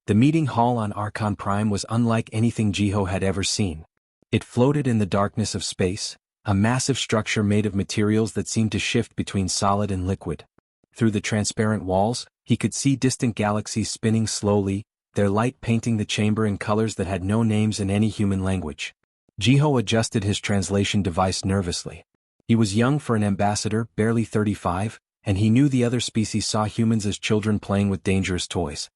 The meeting hall on Archon Prime was unlike anything Jiho had ever seen. It floated in the darkness of space, a massive structure made of materials that seemed to shift between solid and liquid. Through the transparent walls, he could see distant galaxies spinning slowly, their light painting the chamber in colors that had no names in any human language. Jiho adjusted his translation device nervously. He was young for an ambassador, barely 35, and he knew the other species saw humans as children playing with dangerous toys.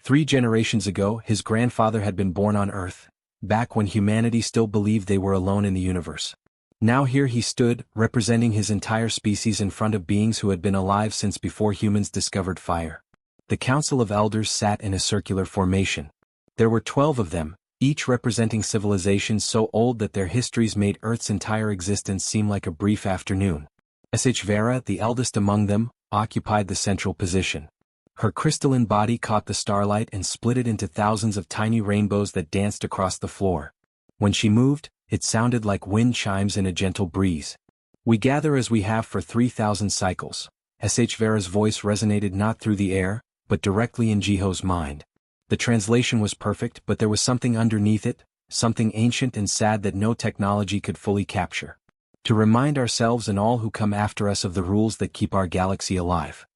3 generations ago, his grandfather had been born on Earth, back when humanity still believed they were alone in the universe. Now here he stood, representing his entire species in front of beings who had been alive since before humans discovered fire. The Council of Elders sat in a circular formation. There were 12 of them, each representing civilizations so old that their histories made Earth's entire existence seem like a brief afternoon. HFY, the eldest among them, occupied the central position. Her crystalline body caught the starlight and split it into thousands of tiny rainbows that danced across the floor. When she moved, it sounded like wind chimes in a gentle breeze. "We gather as we have for 3,000 cycles." HFY's voice resonated not through the air, but directly in Jiho's mind. The translation was perfect, but there was something underneath it, something ancient and sad that no technology could fully capture. To remind ourselves and all who come after us of the rules that keep our galaxy alive.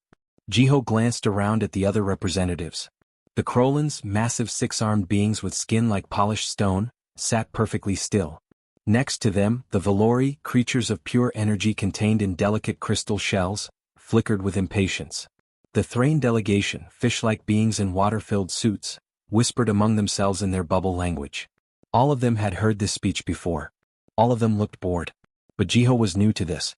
Jiho glanced around at the other representatives. The Krolans, massive 6-armed beings with skin like polished stone, sat perfectly still. Next to them, the Valori, creatures of pure energy contained in delicate crystal shells, flickered with impatience. The Thrain delegation, fish-like beings in water-filled suits, whispered among themselves in their bubble language. All of them had heard this speech before. All of them looked bored. But Jiho was new to this.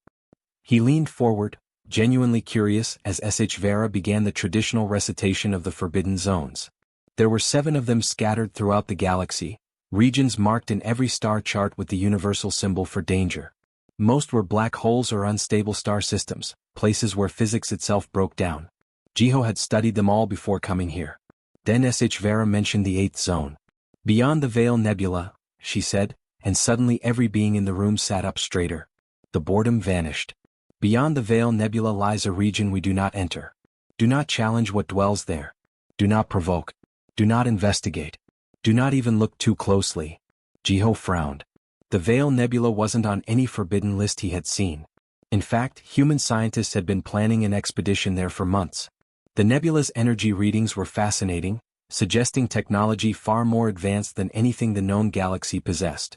He leaned forward, genuinely curious, as HFY began the traditional recitation of the Forbidden Zones. There were 7 of them scattered throughout the galaxy, regions marked in every star chart with the universal symbol for danger. Most were black holes or unstable star systems, places where physics itself broke down. Jiho had studied them all before coming here. Then HFY mentioned the 8th zone. "Beyond the Veil Nebula," she said, and suddenly every being in the room sat up straighter. The boredom vanished. "Beyond the Veil Nebula lies a region we do not enter. Do not challenge what dwells there. Do not provoke. Do not investigate. Do not even look too closely." Jiho frowned. The Veil Nebula wasn't on any forbidden list he had seen. In fact, human scientists had been planning an expedition there for months. The nebula's energy readings were fascinating, suggesting technology far more advanced than anything the known galaxy possessed.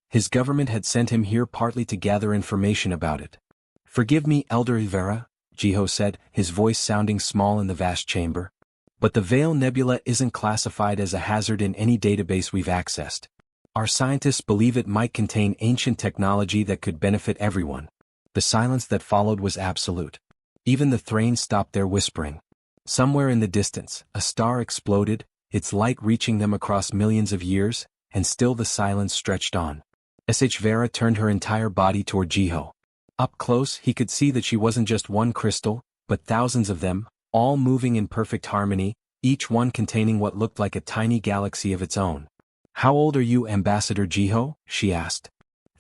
His government had sent him here partly to gather information about it. "Forgive me, Elder Ivera," Jiho said, his voice sounding small in the vast chamber. "But the Veil Nebula isn't classified as a hazard in any database we've accessed. Our scientists believe it might contain ancient technology that could benefit everyone." The silence that followed was absolute. Even the Thrain stopped their whispering. Somewhere in the distance, a star exploded, its light reaching them across millions of years, and still the silence stretched on. HFY turned her entire body toward Jiho. Up close, he could see that she wasn't just one crystal, but thousands of them, all moving in perfect harmony, each one containing what looked like a tiny galaxy of its own. "How old are you, Ambassador Jiho?" she asked.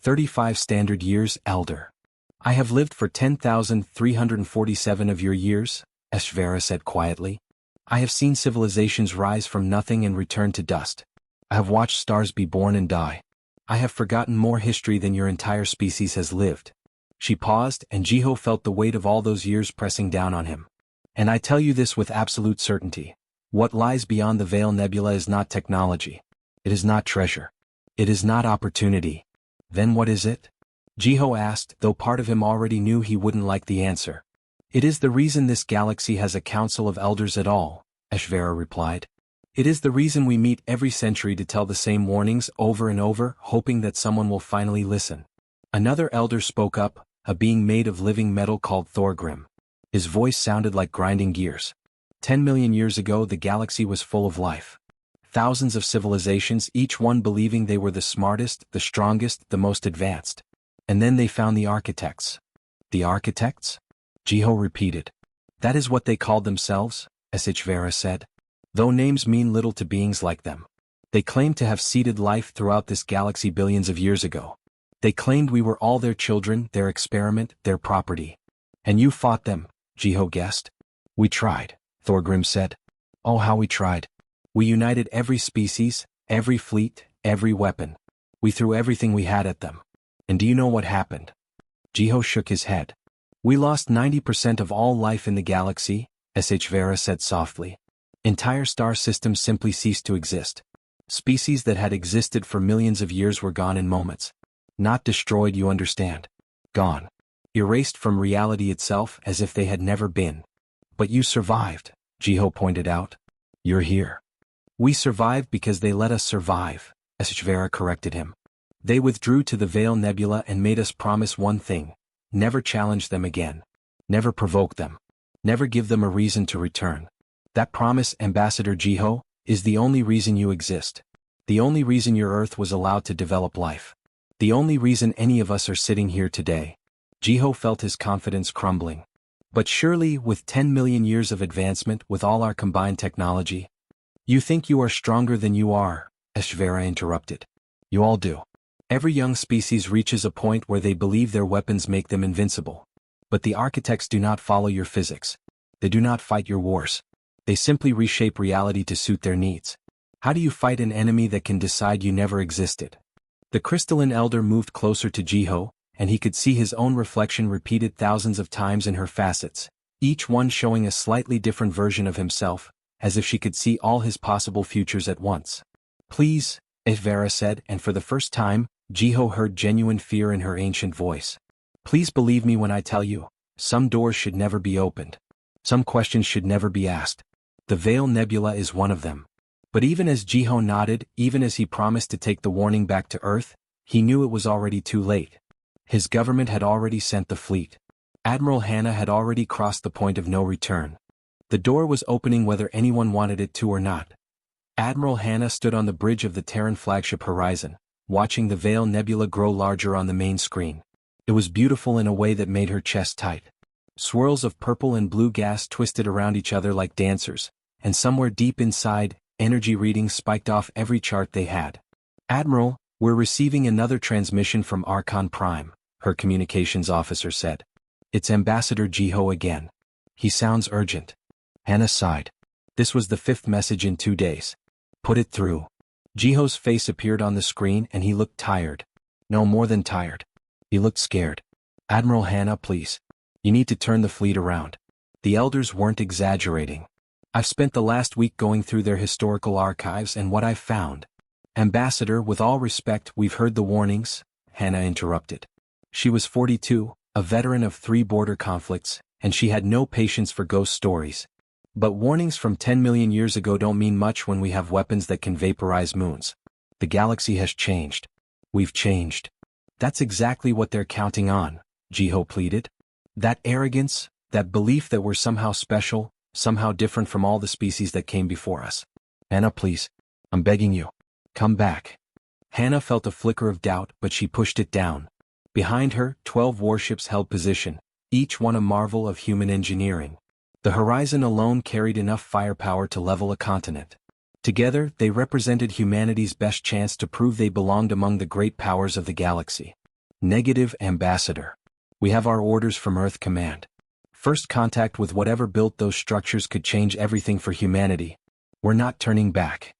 35 standard years, Elder. "I have lived for 10,347 of your years," HFY said quietly. "I have seen civilizations rise from nothing and return to dust. I have watched stars be born and die. I have forgotten more history than your entire species has lived." She paused, and Jiho felt the weight of all those years pressing down on him. "And I tell you this with absolute certainty. What lies beyond the Veil Nebula is not technology. It is not treasure. It is not opportunity. Then what is it?" Jiho asked, though part of him already knew he wouldn't like the answer. "It is the reason this galaxy has a council of elders at all," HFY replied. "It is the reason we meet every century to tell the same warnings over and over, hoping that someone will finally listen." Another elder spoke up, a being made of living metal called Thorgrim. His voice sounded like grinding gears. 10 million years ago the galaxy was full of life. Thousands of civilizations, each one believing they were the smartest, the strongest, the most advanced. And then they found the architects. "The architects?" Jiho repeated. "That is what they called themselves," HFY said. "Though names mean little to beings like them. They claimed to have seeded life throughout this galaxy billions of years ago. They claimed we were all their children, their experiment, their property. And you fought them," Jiho guessed. "We tried," Thorgrim said. "Oh, how we tried. We united every species, every fleet, every weapon. We threw everything we had at them. And do you know what happened? Jiho shook his head. We lost 90% of all life in the galaxy, SHY said softly. Entire star systems simply ceased to exist. Species that had existed for millions of years were gone in moments. Not destroyed, you understand. Gone. Erased from reality itself as if they had never been. But you survived, Jiho pointed out. You're here. We survived because they let us survive, SHY corrected him. They withdrew to the Veil Nebula and made us promise one thing: never challenge them again. Never provoke them. Never give them a reason to return. That promise, Ambassador Jiho, is the only reason you exist. The only reason your Earth was allowed to develop life. The only reason any of us are sitting here today. Jiho felt his confidence crumbling. But surely, with 10 million years of advancement, with all our combined technology, you think you are stronger than you are, SHY interrupted. You all do. Every young species reaches a point where they believe their weapons make them invincible. But the architects do not follow your physics. They do not fight your wars. They simply reshape reality to suit their needs. How do you fight an enemy that can decide you never existed? The crystalline elder moved closer to Jiho, and he could see his own reflection repeated thousands of times in her facets, each one showing a slightly different version of himself, as if she could see all his possible futures at once. Please, SHY said, and for the first time, Jiho heard genuine fear in her ancient voice. Please believe me when I tell you, some doors should never be opened. Some questions should never be asked. The Veil Nebula is one of them. But even as Jiho nodded, even as he promised to take the warning back to Earth, he knew it was already too late. His government had already sent the fleet. Admiral Hannah had already crossed the point of no return. The door was opening whether anyone wanted it to or not. Admiral Hannah stood on the bridge of the Terran flagship Horizon, watching the Veil Nebula grow larger on the main screen. It was beautiful in a way that made her chest tight. Swirls of purple and blue gas twisted around each other like dancers, and somewhere deep inside, energy readings spiked off every chart they had. Admiral, we're receiving another transmission from Archon Prime, her communications officer said. It's Ambassador Jiho again. He sounds urgent. Hannah sighed. This was the 5th message in 2 days. Put it through. Jiho's face appeared on the screen and he looked tired. No, more than tired. He looked scared. Admiral Hannah, please. You need to turn the fleet around. The elders weren't exaggerating. I've spent the last week going through their historical archives and what I've found. Ambassador, with all respect, we've heard the warnings, Hannah interrupted. She was 42, a veteran of 3 border conflicts, and she had no patience for ghost stories. But warnings from 10 million years ago don't mean much when we have weapons that can vaporize moons. The galaxy has changed. We've changed. That's exactly what they're counting on, Jiho pleaded. That arrogance, that belief that we're somehow special, somehow different from all the species that came before us. Hannah, please. I'm begging you. Come back. Hannah felt a flicker of doubt, but she pushed it down. Behind her, 12 warships held position, each one a marvel of human engineering. The Horizon alone carried enough firepower to level a continent. Together, they represented humanity's best chance to prove they belonged among the great powers of the galaxy. Negative, Ambassador. We have our orders from Earth Command. First contact with whatever built those structures could change everything for humanity. We're not turning back.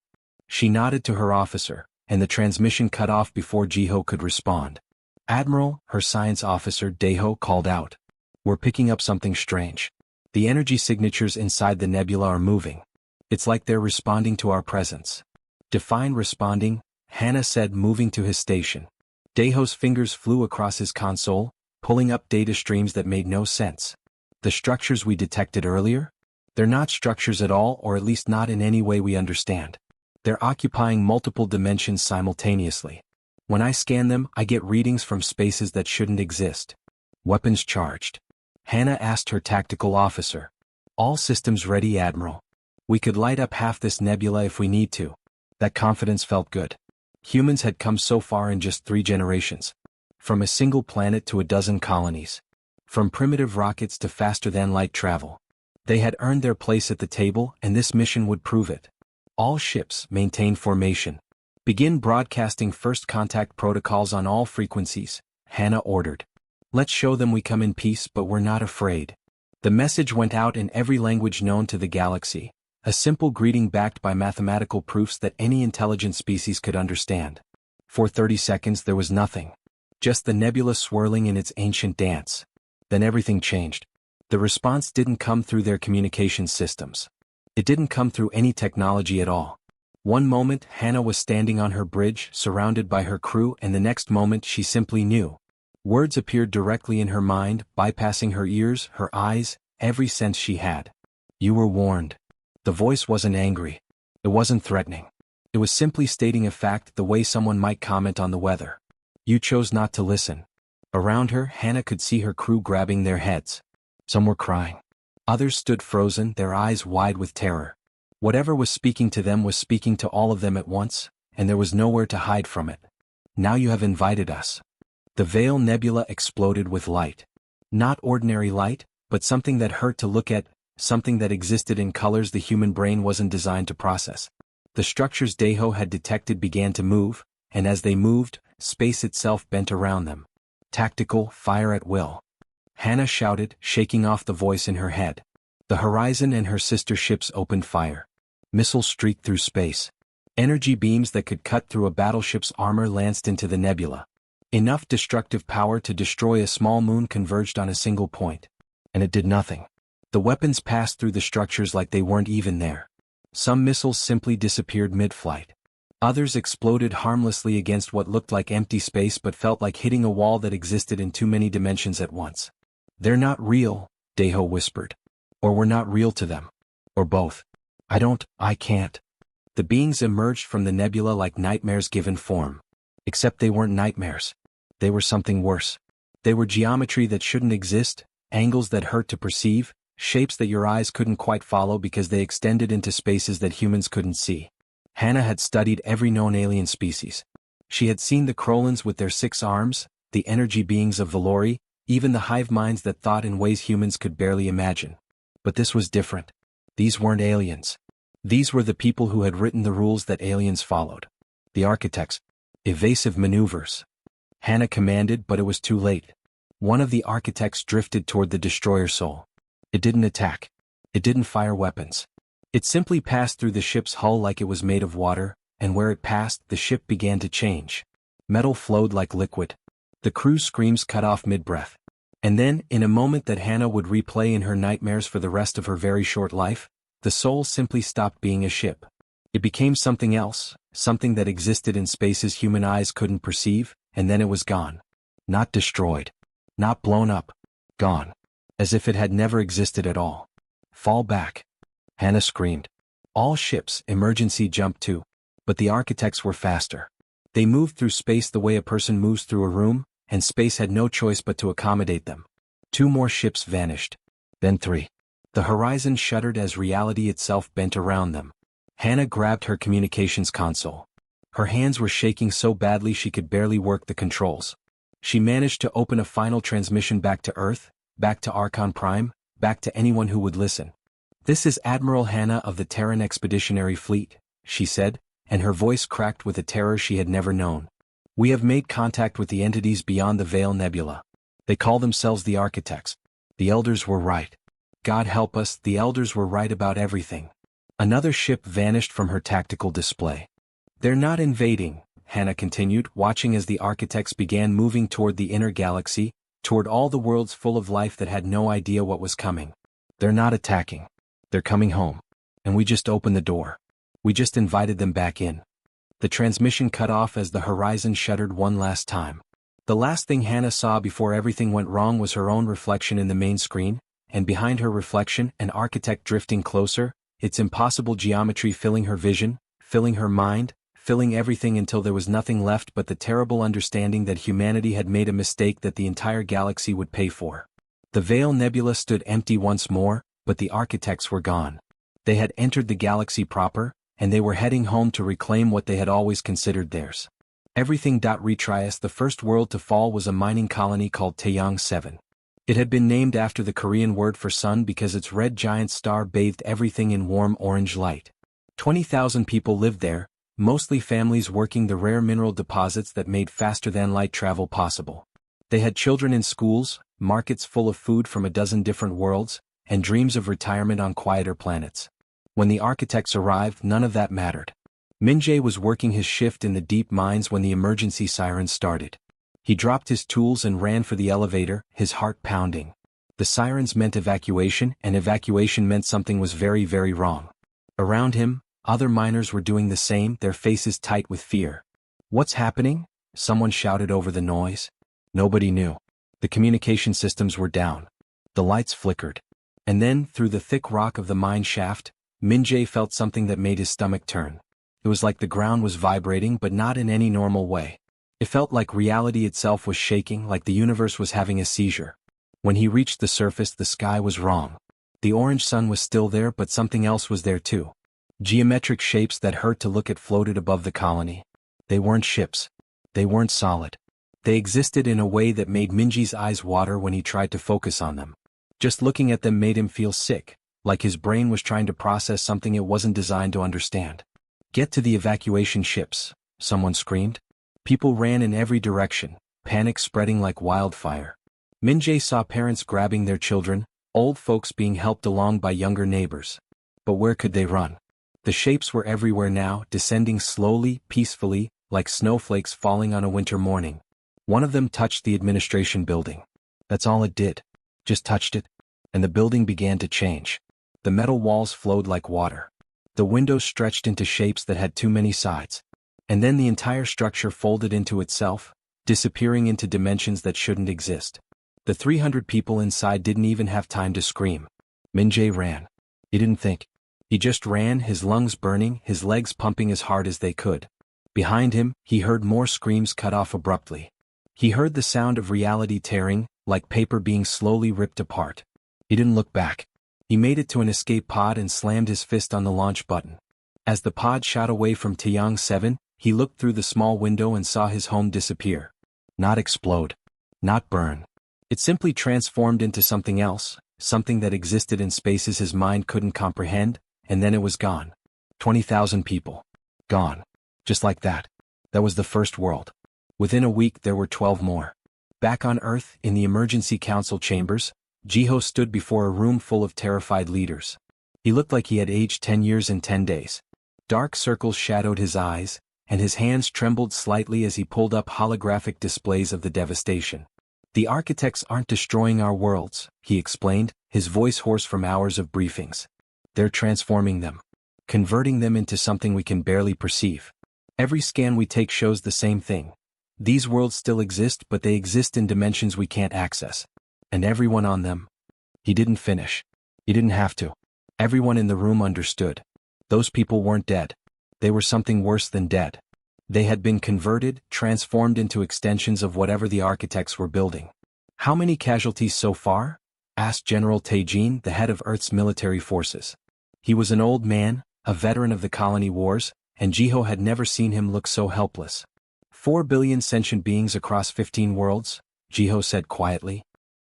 She nodded to her officer, and the transmission cut off before Jiho could respond. Admiral, her science officer Deho called out. We're picking up something strange. The energy signatures inside the nebula are moving. It's like they're responding to our presence. Define responding, Hannah said, moving to his station. Deho's fingers flew across his console, pulling up data streams that made no sense. The structures we detected earlier? They're not structures at all, or at least not in any way we understand. They're occupying multiple dimensions simultaneously. When I scan them, I get readings from spaces that shouldn't exist. Weapons charged. Hannah asked her tactical officer. All systems ready, Admiral. We could light up half this nebula if we need to. That confidence felt good. Humans had come so far in just 3 generations. From a single planet to a dozen colonies. From primitive rockets to faster-than-light travel. They had earned their place at the table, and this mission would prove it. All ships maintain formation. Begin broadcasting first contact protocols on all frequencies, Hannah ordered. Let's show them we come in peace, but we're not afraid. The message went out in every language known to the galaxy, A simple greeting backed by mathematical proofs that any intelligent species could understand. For 30 seconds there was nothing. Just the nebula swirling in its ancient dance. Then everything changed. The response didn't come through their communication systems. It didn't come through any technology at all. One moment Hannah was standing on her bridge, surrounded by her crew, and the next moment she simply knew. Words appeared directly in her mind, bypassing her ears, her eyes, every sense she had. You were warned. The voice wasn't angry. It wasn't threatening. It was simply stating a fact the way someone might comment on the weather. You chose not to listen. Around her, Hannah could see her crew grabbing their heads. Some were crying. Others stood frozen, their eyes wide with terror. Whatever was speaking to them was speaking to all of them at once, and there was nowhere to hide from it. Now you have invited us. The Veil Nebula exploded with light. Not ordinary light, but something that hurt to look at, something that existed in colors the human brain wasn't designed to process. The structures Deho had detected began to move, and as they moved, space itself bent around them. Tactical, fire at will. Hannah shouted, shaking off the voice in her head. The Horizon and her sister ships opened fire. Missiles streaked through space. Energy beams that could cut through a battleship's armor lanced into the nebula. Enough destructive power to destroy a small moon converged on a single point. And it did nothing. The weapons passed through the structures like they weren't even there. Some missiles simply disappeared mid-flight. Others exploded harmlessly against what looked like empty space but felt like hitting a wall that existed in too many dimensions at once. They're not real, Deho whispered. Or we're not real to them. Or both. I can't. The beings emerged from the nebula like nightmares given form. Except they weren't nightmares. They were something worse. They were geometry that shouldn't exist, angles that hurt to perceive, shapes that your eyes couldn't quite follow because they extended into spaces that humans couldn't see. Hannah had studied every known alien species. She had seen the Krolans with their 6 arms, the energy beings of Valori, even the hive minds that thought in ways humans could barely imagine. But this was different. These weren't aliens. These were the people who had written the rules that aliens followed. The architects. Evasive maneuvers. Hannah commanded, but it was too late. One of the architects drifted toward the destroyer soul. It didn't attack. It didn't fire weapons. It simply passed through the ship's hull like it was made of water, and where it passed, the ship began to change. Metal flowed like liquid. The crew's screams cut off mid-breath. And then, in a moment that Hannah would replay in her nightmares for the rest of her very short life, the soul simply stopped being a ship. It became something else, something that existed in spaces human eyes couldn't perceive, and then it was gone. Not destroyed. Not blown up. Gone. As if it had never existed at all. Fall back. Hannah screamed. All ships, emergency jump too. But the architects were faster. They moved through space the way a person moves through a room, and space had no choice but to accommodate them. 2 more ships vanished. Then 3. The horizon shuddered as reality itself bent around them. Hannah grabbed her communications console. Her hands were shaking so badly she could barely work the controls. She managed to open a final transmission back to Earth, back to Archon Prime, back to anyone who would listen. This is Admiral Hannah of the Terran Expeditionary Fleet, she said, and her voice cracked with a terror she had never known. We have made contact with the entities beyond the Veil Nebula. They call themselves the Architects. The Elders were right. God help us, the Elders were right about everything. Another ship vanished from her tactical display. They're not invading, Hannah continued, watching as the Architects began moving toward the inner galaxy, toward all the worlds full of life that had no idea what was coming. They're not attacking. They're coming home. And we just opened the door. We just invited them back in. The transmission cut off as the horizon shuddered one last time. The last thing Hannah saw before everything went wrong was her own reflection in the main screen, and behind her reflection, an architect drifting closer, its impossible geometry filling her vision, filling her mind, filling everything until there was nothing left but the terrible understanding that humanity had made a mistake that the entire galaxy would pay for. The Veil Nebula stood empty once more, but the architects were gone. They had entered the galaxy proper, and they were heading home to reclaim what they had always considered theirs. Everything. Retrias, the first world to fall, was a mining colony called Taeyang 7. It had been named after the Korean word for sun because its red giant star bathed everything in warm orange light. 20,000 people lived there, mostly families working the rare mineral deposits that made faster-than-light travel possible. They had children in schools, markets full of food from a dozen different worlds, and dreams of retirement on quieter planets. When the architects arrived, none of that mattered. Minjae was working his shift in the deep mines when the emergency sirens started. He dropped his tools and ran for the elevator, his heart pounding. The sirens meant evacuation, and evacuation meant something was very, very wrong. Around him, other miners were doing the same, their faces tight with fear. "What's happening?" someone shouted over the noise. Nobody knew. The communication systems were down. The lights flickered. And then, through the thick rock of the mine shaft, Minjae felt something that made his stomach turn. It was like the ground was vibrating, but not in any normal way. It felt like reality itself was shaking, like the universe was having a seizure. When he reached the surface, the sky was wrong. The orange sun was still there, but something else was there too. Geometric shapes that hurt to look at floated above the colony. They weren't ships. They weren't solid. They existed in a way that made Minji's eyes water when he tried to focus on them. Just looking at them made him feel sick, like his brain was trying to process something it wasn't designed to understand. "Get to the evacuation ships," someone screamed. People ran in every direction, panic spreading like wildfire. Minjae saw parents grabbing their children, old folks being helped along by younger neighbors. But where could they run? The shapes were everywhere now, descending slowly, peacefully, like snowflakes falling on a winter morning. One of them touched the administration building. That's all it did. Just touched it, and the building began to change. The metal walls flowed like water. The windows stretched into shapes that had too many sides. And then the entire structure folded into itself, disappearing into dimensions that shouldn't exist. The 300 people inside didn't even have time to scream. Minjae ran. He didn't think. He just ran, his lungs burning, his legs pumping as hard as they could. Behind him, he heard more screams cut off abruptly. He heard the sound of reality tearing, like paper being slowly ripped apart. He didn't look back. He made it to an escape pod and slammed his fist on the launch button. As the pod shot away from Tiang 7, he looked through the small window and saw his home disappear. Not explode. Not burn. It simply transformed into something else, something that existed in spaces his mind couldn't comprehend, and then it was gone. 20,000 people. Gone. Just like that. That was the first world. Within a week there were 12 more. Back on Earth, in the emergency council chambers, Jiho stood before a room full of terrified leaders. He looked like he had aged 10 years in 10 days. Dark circles shadowed his eyes, and his hands trembled slightly as he pulled up holographic displays of the devastation. "The architects aren't destroying our worlds," he explained, his voice hoarse from hours of briefings. "They're transforming them. Converting them into something we can barely perceive. Every scan we take shows the same thing. These worlds still exist, but they exist in dimensions we can't access. And everyone on them." He didn't finish. He didn't have to. Everyone in the room understood. Those people weren't dead. They were something worse than dead. They had been converted, transformed into extensions of whatever the architects were building. "How many casualties so far?" asked General Taejin, the head of Earth's military forces. He was an old man, a veteran of the colony wars, and Jiho had never seen him look so helpless. 4 billion sentient beings across 15 worlds, Jiho said quietly.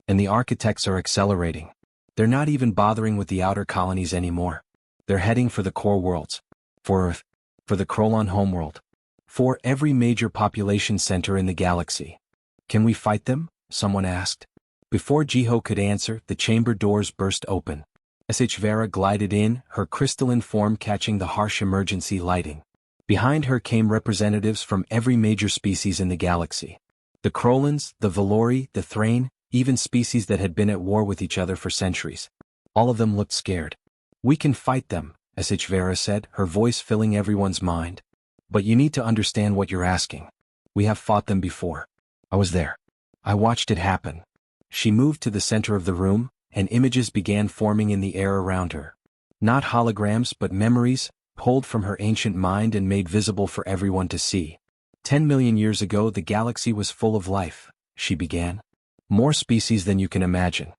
And the architects are accelerating. They're not even bothering with the outer colonies anymore. They're heading for the core worlds. For Earth. For the Krolon homeworld. For every major population center in the galaxy. "Can we fight them?" someone asked. Before Jiho could answer, the chamber doors burst open. HFY glided in, her crystalline form catching the harsh emergency lighting. Behind her came representatives from every major species in the galaxy. The Krolons, the Valori, the Thrain, even species that had been at war with each other for centuries. All of them looked scared. "We can fight them," HFY said, her voice filling everyone's mind. "But you need to understand what you're asking. We have fought them before. I was there. I watched it happen." She moved to the center of the room, and images began forming in the air around her. Not holograms but memories, pulled from her ancient mind and made visible for everyone to see. 10 million years ago the galaxy was full of life, she began. More species than you can imagine.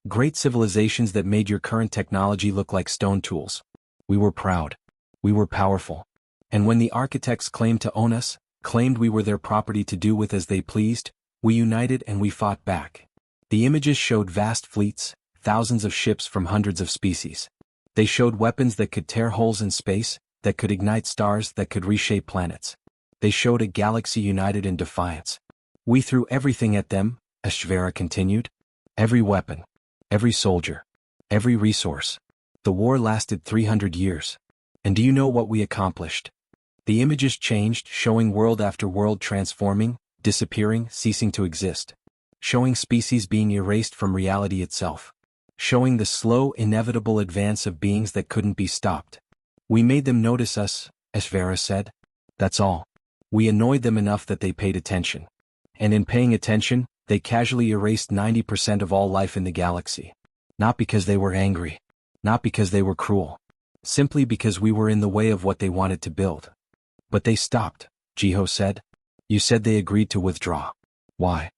Great civilizations that made your current technology look like stone tools. We were proud. We were powerful. And when the architects claimed to own us, claimed we were their property to do with as they pleased, we united and we fought back. The images showed vast fleets, thousands of ships from hundreds of species. They showed weapons that could tear holes in space, that could ignite stars, that could reshape planets. They showed a galaxy united in defiance. "We threw everything at them," HFY continued. "Every weapon. Every soldier. Every resource. The war lasted 300 years. And do you know what we accomplished? The images changed, showing world after world transforming, disappearing, ceasing to exist. Showing species being erased from reality itself. Showing the slow, inevitable advance of beings that couldn't be stopped. We made them notice us, as Vera said. That's all. We annoyed them enough that they paid attention. And in paying attention, they casually erased 90% of all life in the galaxy. Not because they were angry. Not because they were cruel. Simply because we were in the way of what they wanted to build. But they stopped, Jiho said. You said they agreed to withdraw. Why?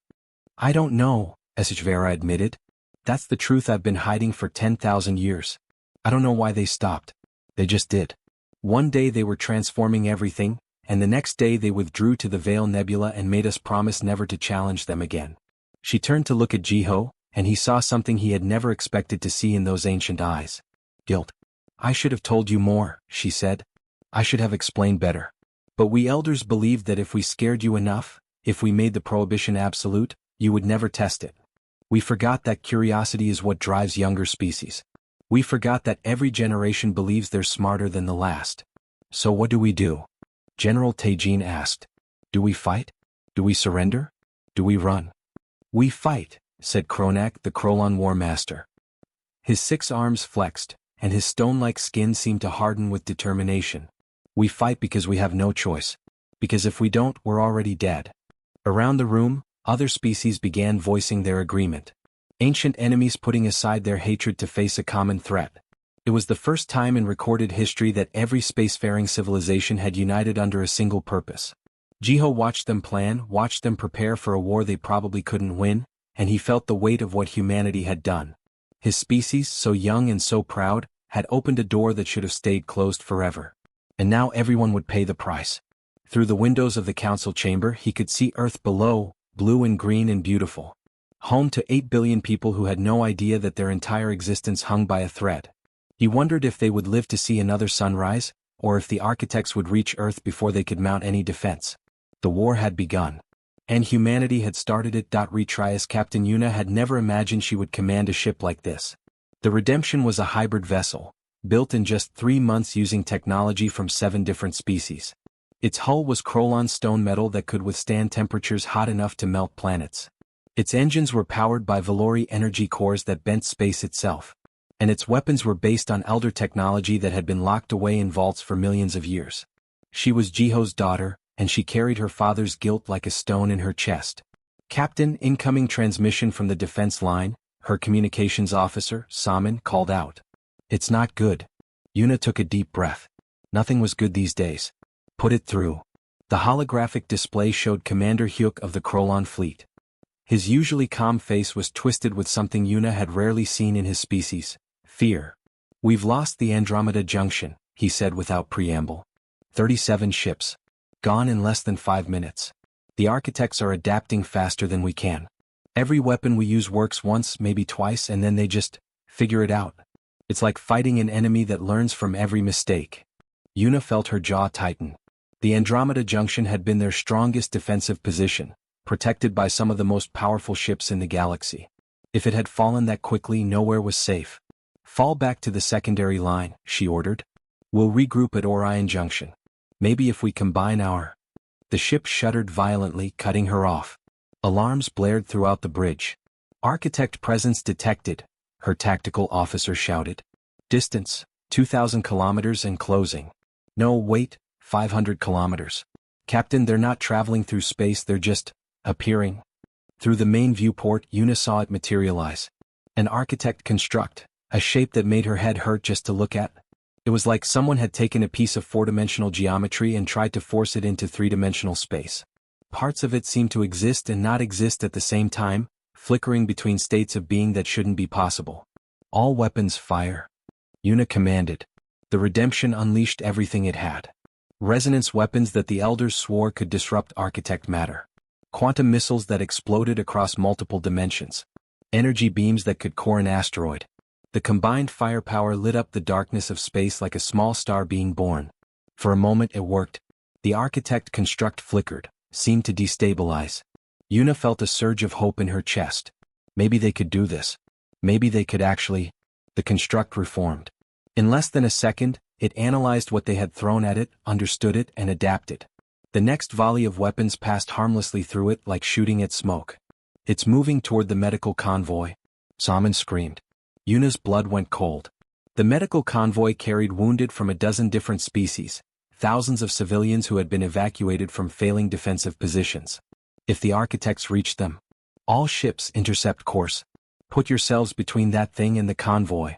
I don't know, Vera admitted. That's the truth I've been hiding for 10,000 years. I don't know why they stopped. They just did. One day they were transforming everything, and the next day they withdrew to the Veil Nebula and made us promise never to challenge them again. She turned to look at Jiho, and he saw something he had never expected to see in those ancient eyes. Guilt. I should have told you more, she said. I should have explained better. But we elders believed that if we scared you enough, if we made the prohibition absolute, you would never test it. We forgot that curiosity is what drives younger species. We forgot that every generation believes they're smarter than the last. So what do? General Teijin asked. Do we fight? Do we surrender? Do we run? We fight, said Kronak, the Krolon War Master. His 6 arms flexed, and his stone-like skin seemed to harden with determination. We fight because we have no choice. Because if we don't, we're already dead. Around the room, other species began voicing their agreement. Ancient enemies putting aside their hatred to face a common threat. It was the first time in recorded history that every spacefaring civilization had united under a single purpose. Jiho watched them plan, watched them prepare for a war they probably couldn't win, and he felt the weight of what humanity had done. His species, so young and so proud, had opened a door that should have stayed closed forever. And now everyone would pay the price. Through the windows of the council chamber he could see Earth below, blue and green and beautiful. Home to 8 billion people who had no idea that their entire existence hung by a thread. He wondered if they would live to see another sunrise, or if the architects would reach Earth before they could mount any defense. The war had begun. And humanity had started it. Retrias Captain Yuna had never imagined she would command a ship like this. The Redemption was a hybrid vessel, built in just 3 months using technology from 7 different species. Its hull was Krolon stone metal that could withstand temperatures hot enough to melt planets. Its engines were powered by Valori energy cores that bent space itself. And its weapons were based on elder technology that had been locked away in vaults for millions of years. She was Jiho's daughter, and she carried her father's guilt like a stone in her chest. Captain, incoming transmission from the defense line, her communications officer, Saman, called out. It's not good. Yuna took a deep breath. Nothing was good these days. Put it through. The holographic display showed Commander Hyuk of the Krolon fleet. His usually calm face was twisted with something Yuna had rarely seen in his species, fear. We've lost the Andromeda Junction, he said without preamble. 37 ships. Gone in less than 5 minutes. The architects are adapting faster than we can. Every weapon we use works once, maybe twice, and then they just figure it out. It's like fighting an enemy that learns from every mistake. Yuna felt her jaw tighten. The Andromeda Junction had been their strongest defensive position, protected by some of the most powerful ships in the galaxy. If it had fallen that quickly, nowhere was safe. Fall back to the secondary line, she ordered. We'll regroup at Orion Junction. Maybe if we combine our... The ship shuddered violently, cutting her off. Alarms blared throughout the bridge. Architect presence detected, her tactical officer shouted. Distance, 2,000 kilometers and closing. No, wait, 500 kilometers. Captain, they're not traveling through space, they're just appearing. Through the main viewport, Yuna saw it materialize. An architect construct, a shape that made her head hurt just to look at. It was like someone had taken a piece of 4-dimensional geometry and tried to force it into 3-dimensional space. Parts of it seemed to exist and not exist at the same time, flickering between states of being that shouldn't be possible. All weapons fire. Yuna commanded. The Redemption unleashed everything it had. Resonance weapons that the Elders swore could disrupt architect matter. Quantum missiles that exploded across multiple dimensions. Energy beams that could core an asteroid. The combined firepower lit up the darkness of space like a small star being born. For a moment it worked. The architect construct flickered, seemed to destabilize. Yuna felt a surge of hope in her chest. Maybe they could do this. Maybe they could actually... The construct reformed. In less than a second, it analyzed what they had thrown at it, understood it, and adapted. The next volley of weapons passed harmlessly through it like shooting at smoke. "It's moving toward the medical convoy," Salmon screamed. Yuna's blood went cold. The medical convoy carried wounded from a dozen different species, thousands of civilians who had been evacuated from failing defensive positions. If the architects reached them, "All ships intercept course. Put yourselves between that thing and the convoy,"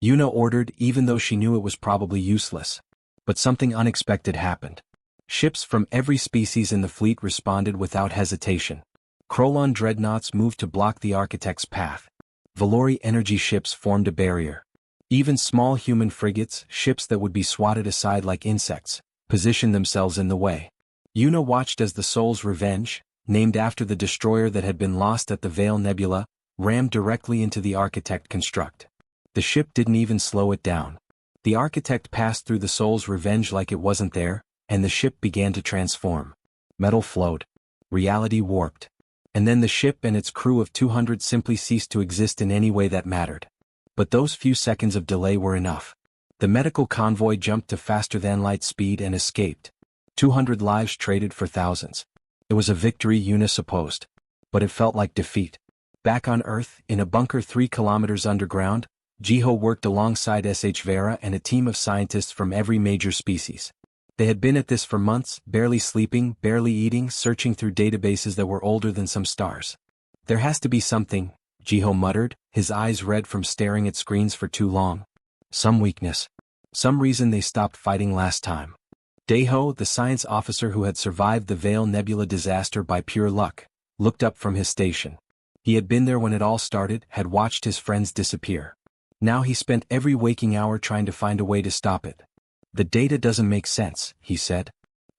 Yuna ordered, even though she knew it was probably useless. But something unexpected happened. Ships from every species in the fleet responded without hesitation. Krolon dreadnoughts moved to block the architect's path. Valori energy ships formed a barrier. Even small human frigates, ships that would be swatted aside like insects, positioned themselves in the way. Yuna watched as the Soul's Revenge, named after the destroyer that had been lost at the Veil Nebula, rammed directly into the architect construct. The ship didn't even slow it down. The architect passed through the Soul's Revenge like it wasn't there, and the ship began to transform. Metal flowed. Reality warped. And then the ship and its crew of 200 simply ceased to exist in any way that mattered. But those few seconds of delay were enough. The medical convoy jumped to faster-than-light speed and escaped. 200 lives traded for thousands. It was a victory, Yuna supposed. But it felt like defeat. Back on Earth, in a bunker 3 kilometers underground, Jiho worked alongside SH Vera and a team of scientists from every major species. They had been at this for months, barely sleeping, barely eating, searching through databases that were older than some stars. "There has to be something," Jiho muttered, his eyes red from staring at screens for too long. "Some weakness. Some reason they stopped fighting last time." Daeho, the science officer who had survived the Veil Nebula disaster by pure luck, looked up from his station. He had been there when it all started, had watched his friends disappear. Now he spent every waking hour trying to find a way to stop it. "The data doesn't make sense," he said.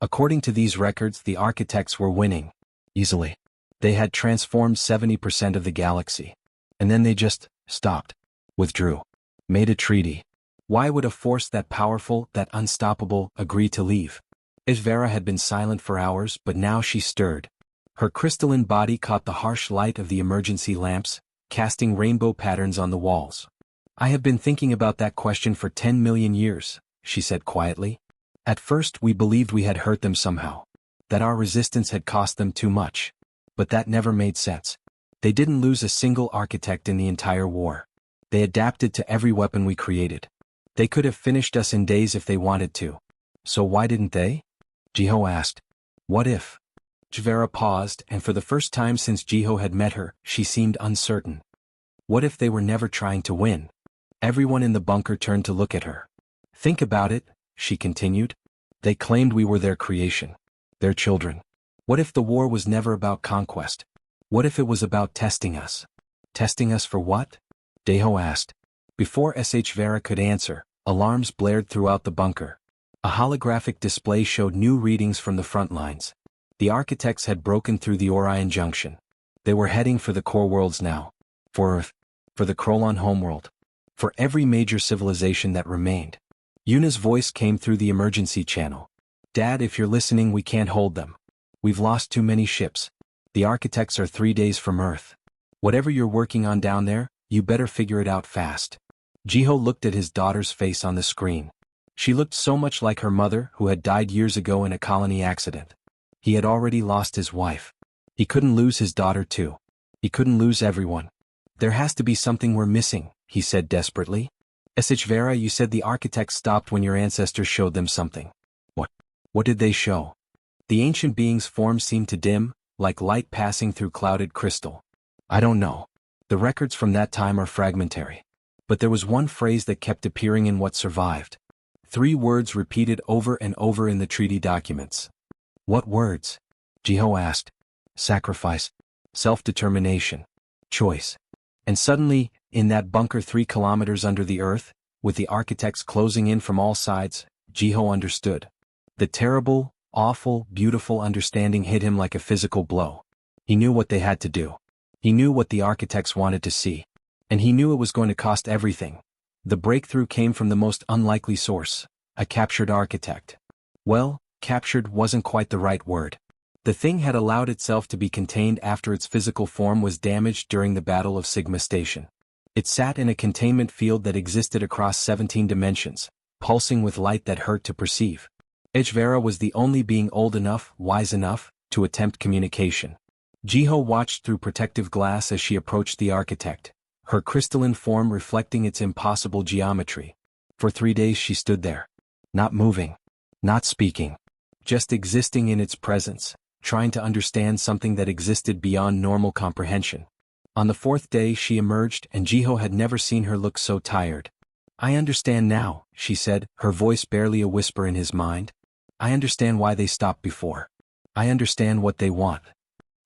"According to these records, the architects were winning. Easily. They had transformed 70% of the galaxy. And then they just stopped. Withdrew. Made a treaty. Why would a force that powerful, that unstoppable, agree to leave?" Isvera had been silent for hours, but now she stirred. Her crystalline body caught the harsh light of the emergency lamps, casting rainbow patterns on the walls. "I have been thinking about that question for 10 million years, she said quietly. "At first we believed we had hurt them somehow. That our resistance had cost them too much. But that never made sense. They didn't lose a single architect in the entire war. They adapted to every weapon we created. They could have finished us in days if they wanted to. So why didn't they?" Jiho asked. "What if?" Javera paused, and for the first time since Jiho had met her, she seemed uncertain. What if they were never trying to win? Everyone in the bunker turned to look at her. "Think about it," she continued. "They claimed we were their creation. Their children. What if the war was never about conquest? What if it was about testing us?" "Testing us for what?" Daeho asked. Before SH Vera could answer, alarms blared throughout the bunker. A holographic display showed new readings from the front lines. The architects had broken through the Orion Junction. They were heading for the core worlds now. For Earth. For the Krolon homeworld. For every major civilization that remained. Yuna's voice came through the emergency channel. "Dad, if you're listening, we can't hold them. We've lost too many ships. The architects are 3 days from Earth. Whatever you're working on down there, you better figure it out fast." Jiho looked at his daughter's face on the screen. She looked so much like her mother, who had died years ago in a colony accident. He had already lost his wife. He couldn't lose his daughter too. He couldn't lose everyone. "There has to be something we're missing," he said desperately. "SH Vera, you said the architects stopped when your ancestors showed them something. What did they show?" The ancient being's form seemed to dim, like light passing through clouded crystal. "I don't know. The records from that time are fragmentary. But there was one phrase that kept appearing in what survived. 3 words repeated over and over in the treaty documents." "What words?" Jiho asked. "Sacrifice. Self-determination. Choice." And suddenly, in that bunker 3 kilometers under the earth, with the architects closing in from all sides, Jiho understood. The terrible, awful, beautiful understanding hit him like a physical blow. He knew what they had to do. He knew what the architects wanted to see. And he knew it was going to cost everything. The breakthrough came from the most unlikely source, a captured architect. Well, captured wasn't quite the right word. The thing had allowed itself to be contained after its physical form was damaged during the Battle of Sigma Station. It sat in a containment field that existed across 17 dimensions, pulsing with light that hurt to perceive. HFY was the only being old enough, wise enough, to attempt communication. Jiho watched through protective glass as she approached the architect, her crystalline form reflecting its impossible geometry. For 3 days she stood there. Not moving. Not speaking. Just existing in its presence, trying to understand something that existed beyond normal comprehension. On the 4th day she emerged and Jiho had never seen her look so tired. "I understand now," she said, her voice barely a whisper in his mind. "I understand why they stopped before. I understand what they want."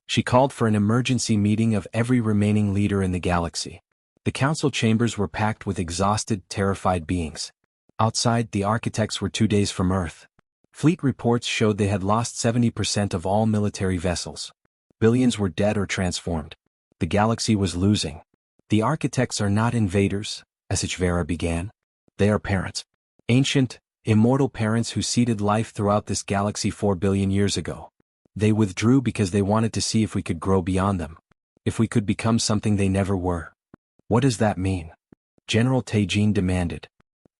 She called for an emergency meeting of every remaining leader in the galaxy. The council chambers were packed with exhausted, terrified beings. Outside, the architects were 2 days from Earth. Fleet reports showed they had lost 70% of all military vessels. Billions were dead or transformed. The galaxy was losing. "The architects are not invaders," HFY began. "They are parents. Ancient, immortal parents who seeded life throughout this galaxy 4 billion years ago. They withdrew because they wanted to see if we could grow beyond them. If we could become something they never were." "What does that mean?" General Taijin demanded.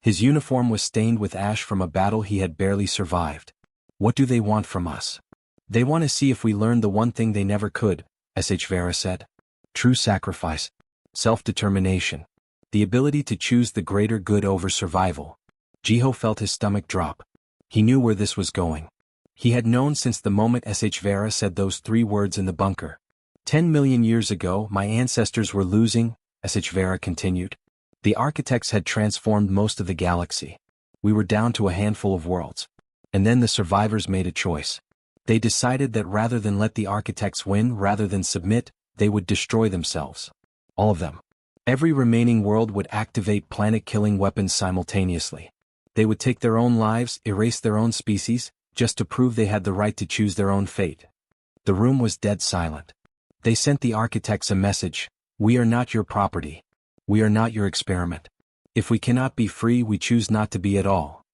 His uniform was stained with ash from a battle he had barely survived. "What do they want from us?" "They want to see if we learned the one thing they never could," HFY said. "True sacrifice. Self-determination. The ability to choose the greater good over survival." Jiho felt his stomach drop. He knew where this was going. He had known since the moment HFY said those 3 words in the bunker. 10 million years ago, my ancestors were losing," HFY continued. "The architects had transformed most of the galaxy. We were down to a handful of worlds. And then the survivors made a choice. They decided that rather than let the architects win, rather than submit, they would destroy themselves. All of them. Every remaining world would activate planet-killing weapons simultaneously. They would take their own lives, erase their own species, just to prove they had the right to choose their own fate." The room was dead silent. They sent the architects a message: "We are not your property. We are not your experiment. If we cannot be free, we choose not to be at all."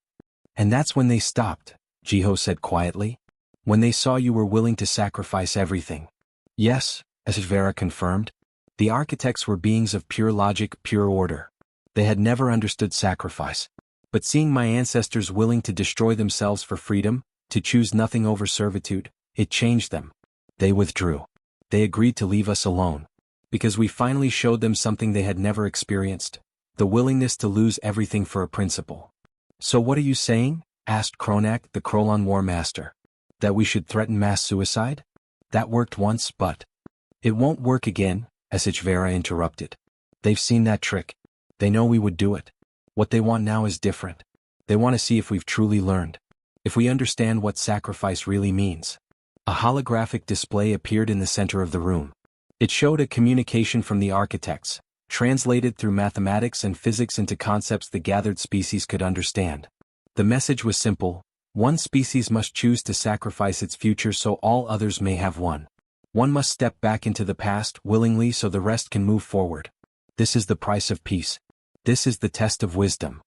"And that's when they stopped," Jiho said quietly. "When they saw you were willing to sacrifice everything." "Yes," HFY confirmed. "The architects were beings of pure logic, pure order. They had never understood sacrifice. But seeing my ancestors willing to destroy themselves for freedom, to choose nothing over servitude, it changed them. They withdrew. They agreed to leave us alone. Because we finally showed them something they had never experienced: the willingness to lose everything for a principle." "So what are you saying?" asked Kronak, the Krolon War Master. "That we should threaten mass suicide? That worked once, but—" "It won't work again," HFY interrupted. "They've seen that trick. They know we would do it. What they want now is different. They want to see if we've truly learned. If we understand what sacrifice really means." A holographic display appeared in the center of the room. It showed a communication from the architects, translated through mathematics and physics into concepts the gathered species could understand. The message was simple: one species must choose to sacrifice its future so all others may have one. One must step back into the past willingly so the rest can move forward. This is the price of peace. This is the test of wisdom.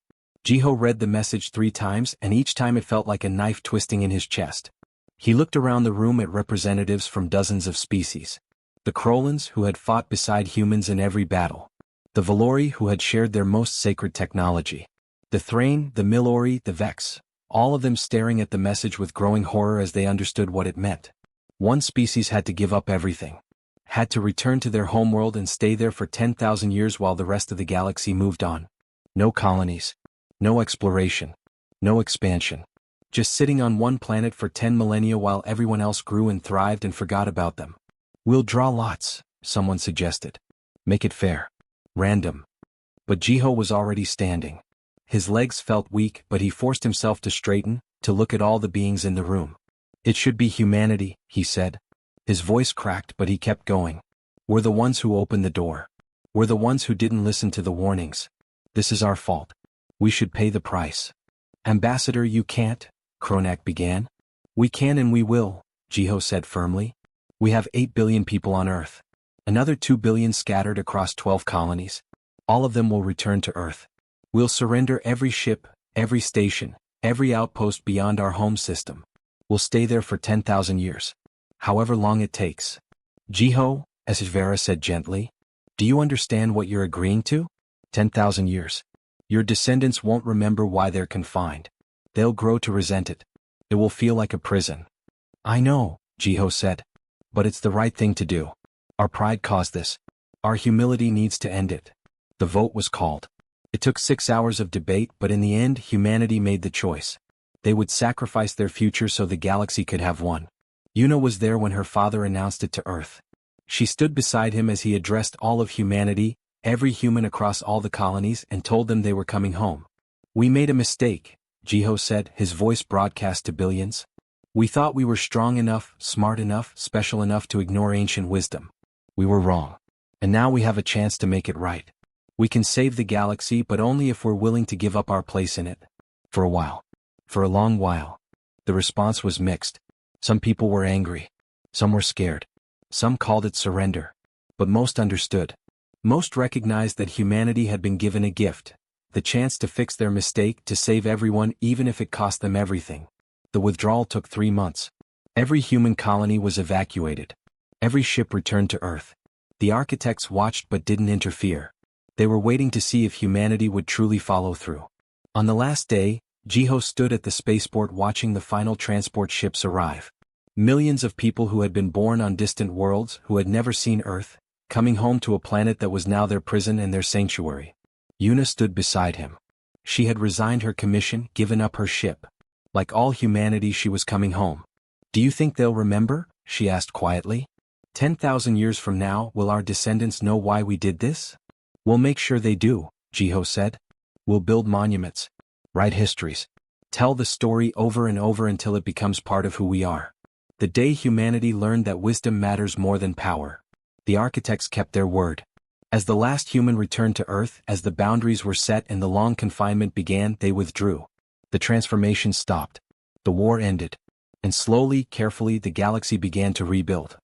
Jiho read the message 3 times, and each time it felt like a knife twisting in his chest. He looked around the room at representatives from dozens of species. The Krolans, who had fought beside humans in every battle. The Valori, who had shared their most sacred technology. The Thrain, the Milori, the Vex, all of them staring at the message with growing horror as they understood what it meant. One species had to give up everything. Had to return to their homeworld and stay there for 10,000 years while the rest of the galaxy moved on. No colonies. No exploration. No expansion. Just sitting on one planet for 10 millennia while everyone else grew and thrived and forgot about them. "We'll draw lots," someone suggested. "Make it fair. Random." But Jiho was already standing. His legs felt weak, but he forced himself to straighten, to look at all the beings in the room. "It should be humanity," he said. His voice cracked, but he kept going. "We're the ones who opened the door. We're the ones who didn't listen to the warnings. This is our fault. We should pay the price." "Ambassador, you can't," Kronak began. "We can and we will," Jiho said firmly. "We have 8 billion people on Earth. Another 2 billion scattered across 12 colonies. All of them will return to Earth. We'll surrender every ship, every station, every outpost beyond our home system. We'll stay there for 10,000 years. However long it takes." "Jiho," HFY said gently. Do you understand what you're agreeing to? 10,000 years. Your descendants won't remember why they're confined. They'll grow to resent it. It will feel like a prison. I know, Jiho said. But it's the right thing to do. Our pride caused this. Our humility needs to end it. The vote was called. It took 6 hours of debate, but in the end, humanity made the choice. They would sacrifice their future so the galaxy could have one. Yuna was there when her father announced it to Earth. She stood beside him as he addressed all of humanity, every human across all the colonies, and told them they were coming home. We made a mistake, Jiho said, his voice broadcast to billions. We thought we were strong enough, smart enough, special enough to ignore ancient wisdom. We were wrong. And now we have a chance to make it right. We can save the galaxy, but only if we're willing to give up our place in it. For a while. For a long while. The response was mixed. Some people were angry. Some were scared. Some called it surrender. But most understood. Most recognized that humanity had been given a gift. The chance to fix their mistake, to save everyone even if it cost them everything. The withdrawal took 3 months. Every human colony was evacuated. Every ship returned to Earth. The architects watched but didn't interfere. They were waiting to see if humanity would truly follow through. On the last day, Jiho stood at the spaceport watching the final transport ships arrive. Millions of people who had been born on distant worlds, who had never seen Earth, coming home to a planet that was now their prison and their sanctuary. Yuna stood beside him. She had resigned her commission, given up her ship. Like all humanity, she was coming home. Do you think they'll remember? She asked quietly. 10,000 years from now, will our descendants know why we did this? We'll make sure they do, Jiho said. We'll build monuments. Write histories. Tell the story over and over until it becomes part of who we are. The day humanity learned that wisdom matters more than power. The architects kept their word. As the last human returned to Earth, as the boundaries were set and the long confinement began, they withdrew. The transformation stopped. The war ended. And slowly, carefully, the galaxy began to rebuild.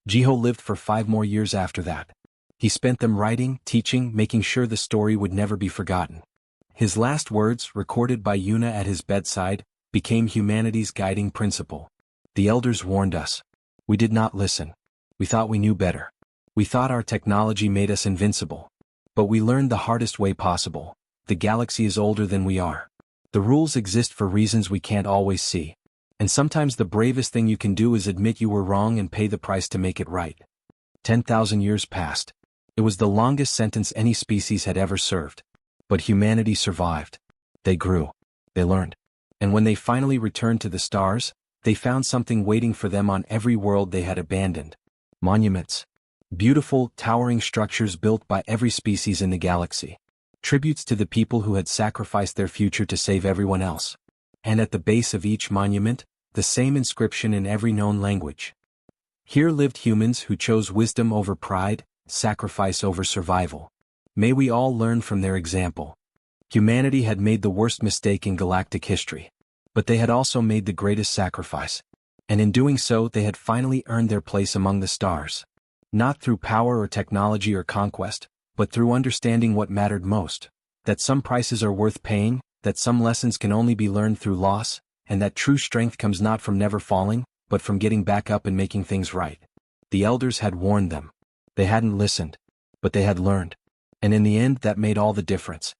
Jiho lived for 5 more years after that. He spent them writing, teaching, making sure the story would never be forgotten. His last words, recorded by Yuna at his bedside, became humanity's guiding principle. The elders warned us. We did not listen. We thought we knew better. We thought our technology made us invincible. But we learned the hardest way possible. The galaxy is older than we are. The rules exist for reasons we can't always see. And sometimes the bravest thing you can do is admit you were wrong and pay the price to make it right. 10,000 years passed. It was the longest sentence any species had ever served. But humanity survived. They grew. They learned. And when they finally returned to the stars, they found something waiting for them on every world they had abandoned. Monuments. Beautiful, towering structures built by every species in the galaxy. Tributes to the people who had sacrificed their future to save everyone else. And at the base of each monument, the same inscription in every known language. Here lived humans who chose wisdom over pride, sacrifice over survival. May we all learn from their example. Humanity had made the worst mistake in galactic history. But they had also made the greatest sacrifice. And in doing so, they had finally earned their place among the stars. Not through power or technology or conquest, but through understanding what mattered most. That some prices are worth paying, that some lessons can only be learned through loss, and that true strength comes not from never falling, but from getting back up and making things right. The elders had warned them. They hadn't listened. But they had learned. And in the end, that made all the difference.